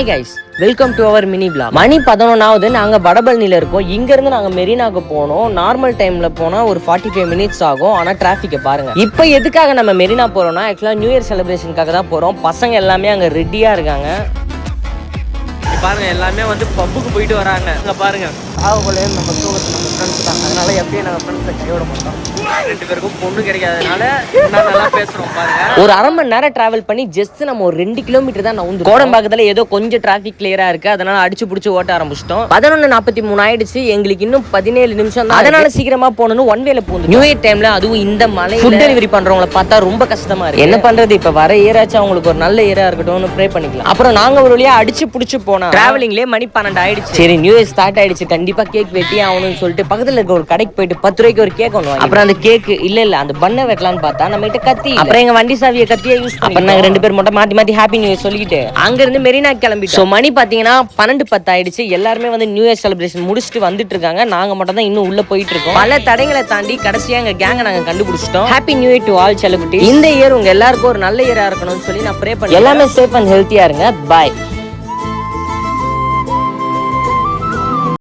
Hi guys, welcome to our mini vlog. மணி 11 நாங்கள் வடபழனியில் இருக்கோம். இங்கேருந்து நாங்கள் மெரினாக்கு போனோம். நார்மல் டைமில் போனால் ஒரு 45 மினிட்ஸ் ஆகும். ஆனால் டிராஃபிக்கை பாருங்கள். இப்போ எதுக்காக நம்ம மெரினா போகிறோம்னா ஆக்சுவலாக நியூ இயர் செலிப்ரேஷனுக்காக தான் போகிறோம். பசங்க எல்லாமே அங்கே ரெடியாக இருக்காங்க. பாருங்க, எல்லாமே வந்து பப்புக்கு போயிட்டு வராங்க. அங்கே பாருங்க, ஆகக்குள்ளே நம்ம தூக்கத்தை நம்ம ஃப்ரெண்ட்ஸ் தான். அதனால எப்பயும் நாங்கள் ஃப்ரெண்ட்ஸை கைவிட மாட்டோம். 2 பேருக்கும் பொண்ணு கிடைக்காதனால நல்லா பேசுகிறோம் பாருங்க. ஒரு அரை மணி நேரம் டிராவல் பண்ணி ஜஸ்ட் நம்ம ஒரு 2 கிலோமீட்டர் தான் நவுந்து. கோடம்பாக்கத்தில் ஏதோ கொஞ்சம் டிராஃபிக் கிளியராக இருக்குது. அதனால அடிச்சு பிடிச்சி ஓட்ட ஆரம்பிச்சிட்டோம். 11:43 ஆயிடுச்சு. எங்களுக்கு இன்னும் 17 நிமிஷம் தான். அதனால சீக்கிரமா போகணும்னு ஒன் வேல போகுது. நியூ இயர் டைம்ல அதுவும் இந்த மலை ஃபுட் டெலிவரி பண்றவங்களை பார்த்தா ரொம்ப கஷ்டமா இருக்கு. என்ன பண்றது, இப்ப வர இயராச்சும் அவங்களுக்கு ஒரு நல்ல இயரா இருக்கட்டும்னு ப்ரே பண்ணிக்கலாம். அப்புறம் நாங்க ஒரு வழியா அடிச்சு பிடிச்சு போனோம். டிராவலிங்லேயே மணி 12 ஆயிடுச்சு. சரி, நியூ இயர் ஸ்டார்ட் ஆயிடுச்சு, கண்டிப்பா கேக் வெட்டி ஆகணும்னு சொல்லிட்டு பக்கத்துல இருக்க ஒரு கடைக்கு போயிட்டு 10 ரூபாய்க்கு ஒரு கேக் ஒன்று. அப்புறம் அந்த கேக் இல்ல அந்த பண்ணை வெட்டலான்னு பார்த்தா நம்ம கிட்ட கத்தி. அப்புறம் எங்க வண்டி சாவியை கத்தியா யூஸ் பண்ணி நாங்க 2 பேர் மட்டும் மாத்தி ஹாப்பி நியூ இயர் சொல்லிட்டு அங்க இருந்து மெரினா கிளம்பிட்டோம். மணி பாத்தீங்கன்னா 12:10 ஆயிடுச்சு. எல்லாருமே வந்து நியூ இயர் செலிப்ரேஷன் முடிச்சுட்டு வந்துட்டு இருக்காங்க. நாங்க மட்டும் தான் இன்னும் உள்ள போயிட்டு இருக்கோம். பல தடைகளை தாண்டி கடைசியா எங்க கேங்க நாங்க கண்டுபிடிச்சிட்டோம். Happy new year to all celebrity. இந்த இயர் உங்க எல்லாருக்கும் ஒரு நல்ல இயரா இருக்கணும்னு சொல்லி நான் ப்ரே பண்ணேன். எல்லாமே சேஃப் அண்ட் ஹெல்த்தியா இருங்க. பாய்.